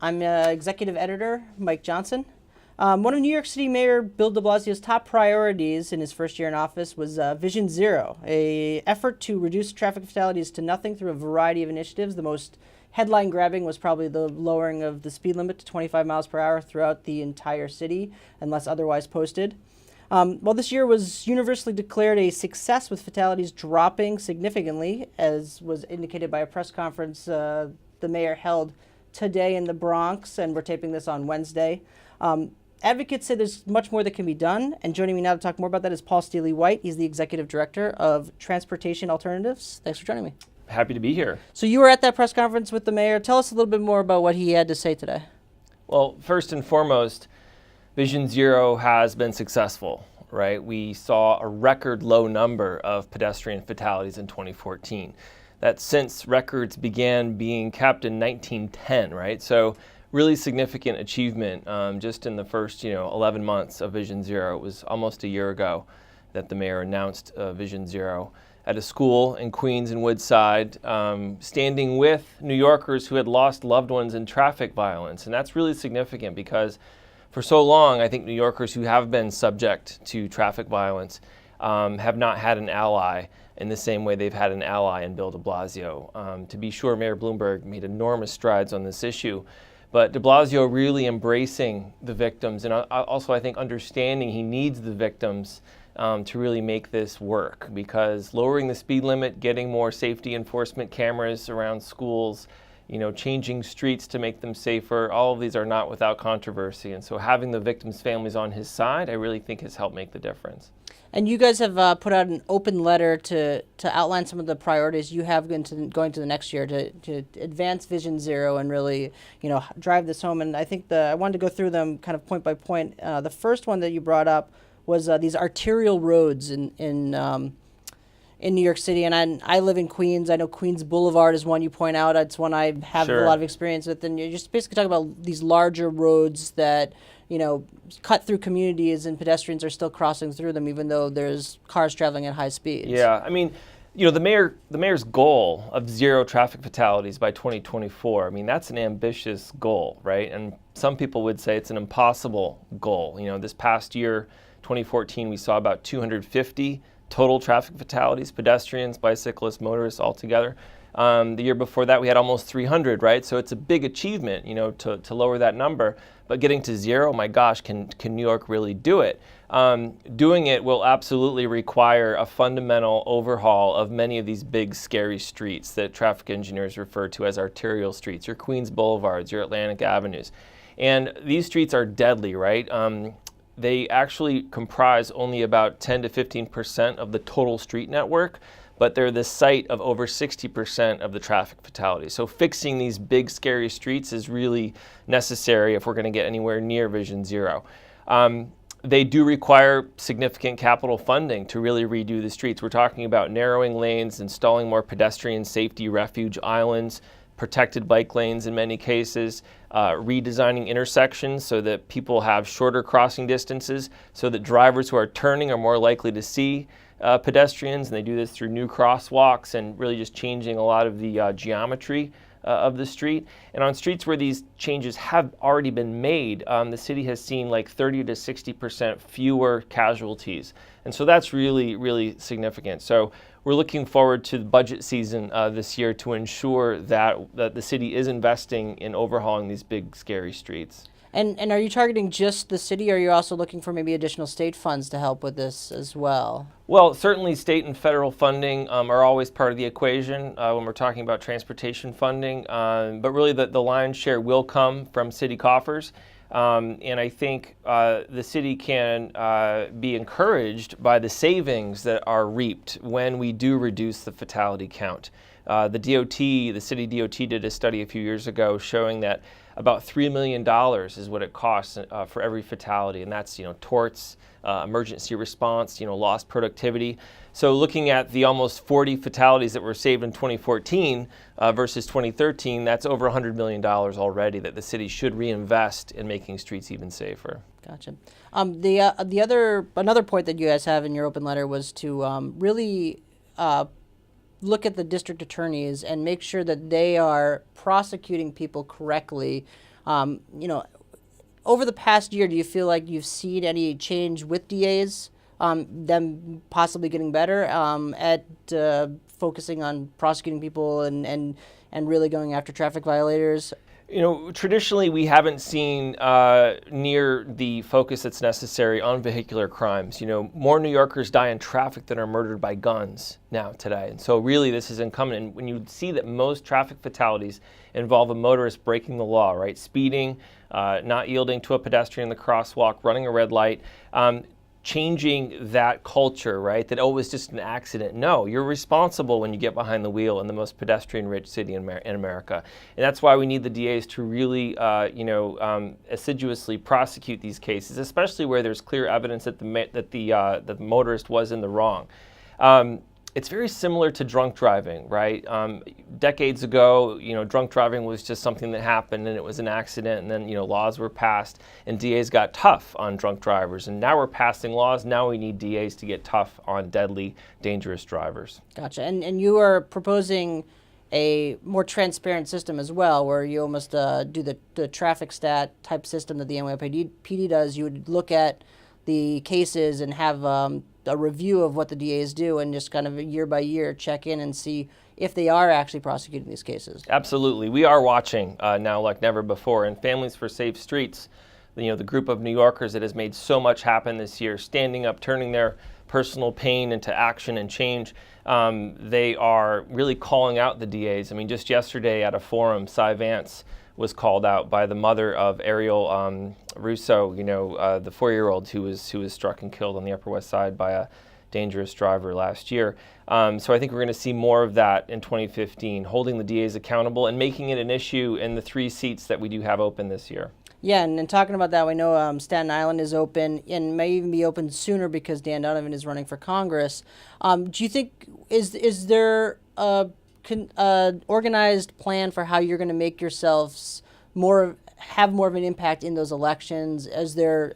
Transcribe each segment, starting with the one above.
I'm executive editor, Mike Johnson. One of New York City Mayor Bill de Blasio's top priorities in his first year in office was Vision Zero, an effort to reduce traffic fatalities to nothing through a variety of initiatives. The most headline grabbing was probably the lowering of the speed limit to 25 miles per hour throughout the entire city, unless otherwise posted. Well, this year was universally declared a success, with fatalities dropping significantly, as was indicated by a press conference the mayor held today in the Bronx, and we're taping this on Wednesday. Advocates say there's much more that can be done, and joining me now to talk more about that is Paul Steely White. He's the executive director of Transportation Alternatives. Thanks for joining me. Happy to be here. So you were at that press conference with the mayor. Tell us a little bit more about what he had to say today. Well, first and foremost, Vision Zero has been successful, right? We saw a record low number of pedestrian fatalities in 2014. That's since records began being kept in 1910, right? So really significant achievement just in the first 11 months of Vision Zero. It was almost a year ago that the mayor announced Vision Zero at a school in Queens and Woodside, standing with New Yorkers who had lost loved ones in traffic violence. And that's really significant because for so long, I think New Yorkers who have been subject to traffic violence have not had an ally in the same way they've had an ally in Bill de Blasio. To be sure, Mayor Bloomberg made enormous strides on this issue, but de Blasio really embracing the victims and also I think understanding he needs the victims to really make this work, because lowering the speed limit, getting more safety enforcement cameras around schools, changing streets to make them safer, all of these are not without controversy. And so having the victims' families on his side, I really think has helped make the difference. And you guys have put out an open letter to outline some of the priorities you have going to the next year to advance Vision Zero and really, drive this home. And I think I wanted to go through them kind of point by point. The first one that you brought up was these arterial roads in New York City, and I live in Queens. I know Queens Boulevard is one you point out. It's one I have Sure. a lot of experience with. And you're just basically talking about these larger roads that, cut through communities, and pedestrians are still crossing through them, even though there's cars traveling at high speeds. Yeah, I mean, the mayor's goal of zero traffic fatalities by 2024, I mean, that's an ambitious goal, right? And some people would say it's an impossible goal. This past year, 2014, we saw about 250 total traffic fatalities, pedestrians, bicyclists, motorists all together. The year before that, we had almost 300, right? So it's a big achievement, to lower that number. But getting to zero, my gosh, can New York really do it? Doing it will absolutely require a fundamental overhaul of many of these big, scary streets that traffic engineers refer to as arterial streets, your Queens Boulevards, your Atlantic Avenues. And these streets are deadly, right? They actually comprise only about 10 to 15% of the total street network, but they're the site of over 60% of the traffic fatalities. So fixing these big, scary streets is really necessary if we're going to get anywhere near Vision Zero. They do require significant capital funding to really redo the streets. We're talking about narrowing lanes, installing more pedestrian safety refuge islands, protected bike lanes in many cases, redesigning intersections so that people have shorter crossing distances, so that drivers who are turning are more likely to see pedestrians, and they do this through new crosswalks and really just changing a lot of the geometry of the street. And on streets where these changes have already been made, the city has seen like 30 to 60% fewer casualties. And so that's really, really significant. So we're looking forward to the budget season this year to ensure that the city is investing in overhauling these big, scary streets. And are you targeting just the city, or are you also looking for maybe additional state funds to help with this as well? Well, certainly state and federal funding are always part of the equation when we're talking about transportation funding, but really the lion's share will come from city coffers. And I think the city can be encouraged by the savings that are reaped when we do reduce the fatality count. The city DOT did a study a few years ago showing that about $3 million is what it costs for every fatality, and that's torts, emergency response, lost productivity. So looking at the almost 40 fatalities that were saved in 2014 versus 2013, that's over $100 million already that the city should reinvest in making streets even safer. Gotcha. Another point that you guys have in your open letter was to really look at the district attorneys and make sure that they are prosecuting people correctly You know, over the past year, do you feel like you've seen any change with DAs, them possibly getting better at focusing on prosecuting people and really going after traffic violators? You know, traditionally we haven't seen near the focus that's necessary on vehicular crimes. You know, more New Yorkers die in traffic than are murdered by guns now today. And so really this is incumbent. And when you see that most traffic fatalities involve a motorist breaking the law, right? Speeding, not yielding to a pedestrian in the crosswalk, running a red light, changing that culture, right? That, oh, it was just an accident. No, you're responsible when you get behind the wheel in the most pedestrian-rich city in America. And that's why we need the DAs to really, assiduously prosecute these cases, especially where there's clear evidence that the motorist was in the wrong. It's very similar to drunk driving, right? Decades ago, you know, drunk driving was just something that happened and it was an accident, and then, you know, laws were passed and DAs got tough on drunk drivers. And now we're passing laws. Now we need DAs to get tough on deadly, dangerous drivers. Gotcha. And you are proposing a more transparent system as well, where you almost do the TrafficStat type system that the NYPD does. You would look at the cases and have a review of what the DAs do and just kind of year by year check in and see if they are actually prosecuting these cases. Absolutely. We are watching now like never before. And Families for Safe Streets, you know, the group of New Yorkers that has made so much happen this year, standing up, turning their personal pain into action and change, they are really calling out the DAs. I mean, just yesterday at a forum, Cy Vance was called out by the mother of Ariel Russo, you know, the 4-year-old who was struck and killed on the Upper West Side by a dangerous driver last year. So I think we're going to see more of that in 2015, holding the DAs accountable and making it an issue in the 3 seats that we do have open this year. Yeah, and talking about that, we know Staten Island is open and may even be open sooner because Dan Donovan is running for Congress. Do you think, is there organized plan for how you're going to make yourselves have more of an impact in those elections? Is there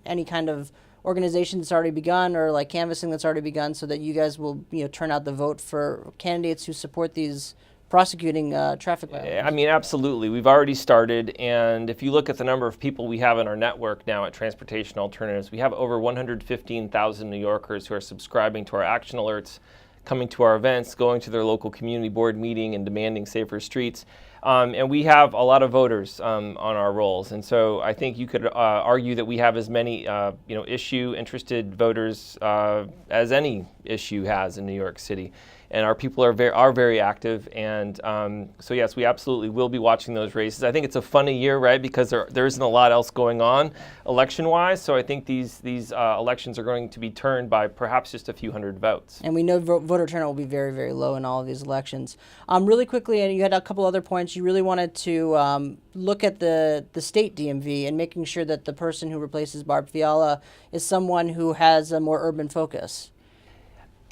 any kind of organization that's already begun or like canvassing that's already begun so that you guys will, you know, turn out the vote for candidates who support these prosecuting traffic violations? I mean, absolutely. We've already started, and if you look at the number of people we have in our network now at Transportation Alternatives, we have over 115,000 New Yorkers who are subscribing to our action alerts, coming to our events, going to their local community board meeting and demanding safer streets. And we have a lot of voters on our rolls. And so I think you could argue that we have as many issue-interested voters as any issue has in New York City. And our people are very active, and so yes, we absolutely will be watching those races. I think it's a funny year, right, because there isn't a lot else going on election-wise. So I think these elections are going to be turned by perhaps just a few hundred votes. And we know voter turnout will be very, very low in all of these elections. Really quickly, and you had a couple other points. You really wanted to look at the state DMV and making sure that the person who replaces Barb Fiala is someone who has a more urban focus.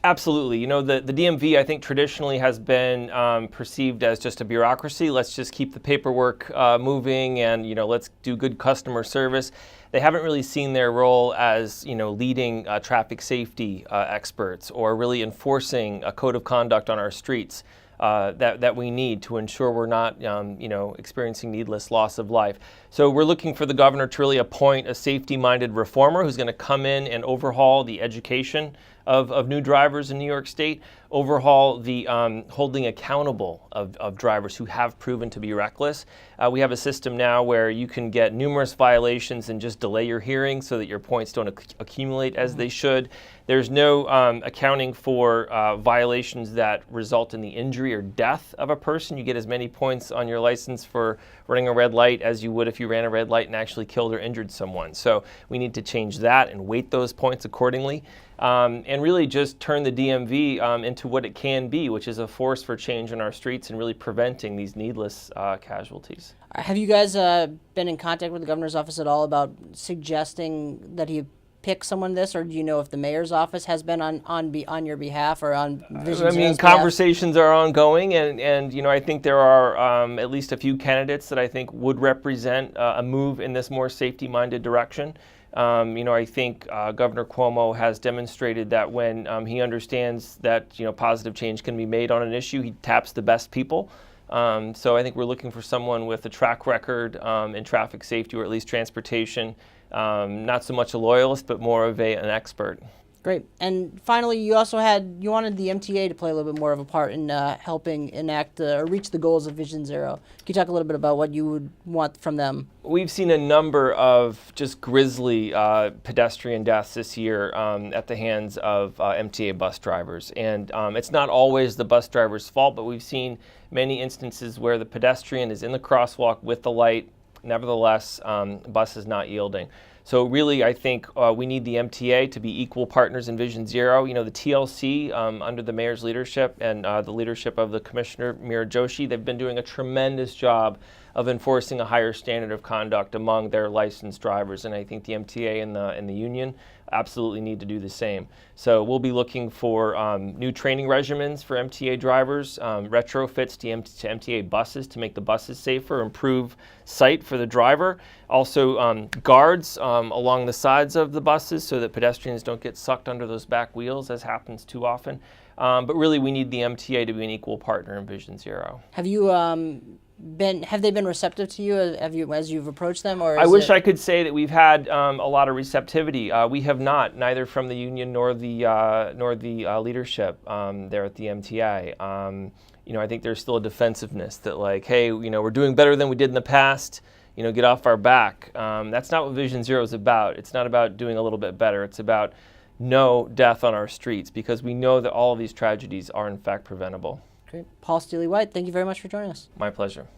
Absolutely. You know, the DMV, I think, traditionally has been perceived as just a bureaucracy. Let's just keep the paperwork moving and, you know, let's do good customer service. They haven't really seen their role as, you know, leading traffic safety experts or really enforcing a code of conduct on our streets that we need to ensure we're not, experiencing needless loss of life. So we're looking for the governor to really appoint a safety-minded reformer who's going to come in and overhaul the education of new drivers in New York State, overhaul the holding accountable of drivers who have proven to be reckless. We have a system now where you can get numerous violations and just delay your hearing so that your points don't accumulate as they should. There's no accounting for violations that result in the injury or death of a person. You get as many points on your license for running a red light as you would if you ran a red light and actually killed or injured someone. So we need to change that and weight those points accordingly. And really just turn the DMV into what it can be, which is a force for change in our streets and really preventing these needless casualties. Have you guys been in contact with the governor's office at all about suggesting that he pick someone this, or do you know if the mayor's office has been on your behalf or on Vision Zero's behalf? Conversations are ongoing, and I think there are at least a few candidates that I think would represent a move in this more safety-minded direction. I think Governor Cuomo has demonstrated that when he understands that positive change can be made on an issue, he taps the best people. So I think we're looking for someone with a track record in traffic safety, or at least transportation. Not so much a loyalist, but more of an expert. Great. And finally, you wanted the MTA to play a little bit more of a part in helping enact or reach the goals of Vision Zero. Can you talk a little bit about what you would want from them? We've seen a number of just grisly pedestrian deaths this year at the hands of MTA bus drivers. And it's not always the bus driver's fault, but we've seen many instances where the pedestrian is in the crosswalk with the light. Nevertheless, the bus is not yielding. So really, I think we need the MTA to be equal partners in Vision Zero. You know, the TLC, under the mayor's leadership and the leadership of the commissioner, Meera Joshi, they've been doing a tremendous job of enforcing a higher standard of conduct among their licensed drivers. And I think the MTA and the union absolutely need to do the same. So we'll be looking for new training regimens for MTA drivers, retrofits to MTA buses to make the buses safer, improve sight for the driver. Also guards along the sides of the buses so that pedestrians don't get sucked under those back wheels, as happens too often. But really, we need the MTA to be an equal partner in Vision Zero. Have they been receptive to you as you've approached them, or I wish I could say that we've had a lot of receptivity. We have not, neither from the union nor the leadership there at the MTA. You know, I think there's still a defensiveness that, like, hey, you know, we're doing better than we did in the past. You know, get off our back. That's not what Vision Zero is about. It's not about doing a little bit better. It's about no death on our streets, because we know that all of these tragedies are in fact preventable. Great. Paul Steely White, thank you very much for joining us. My pleasure.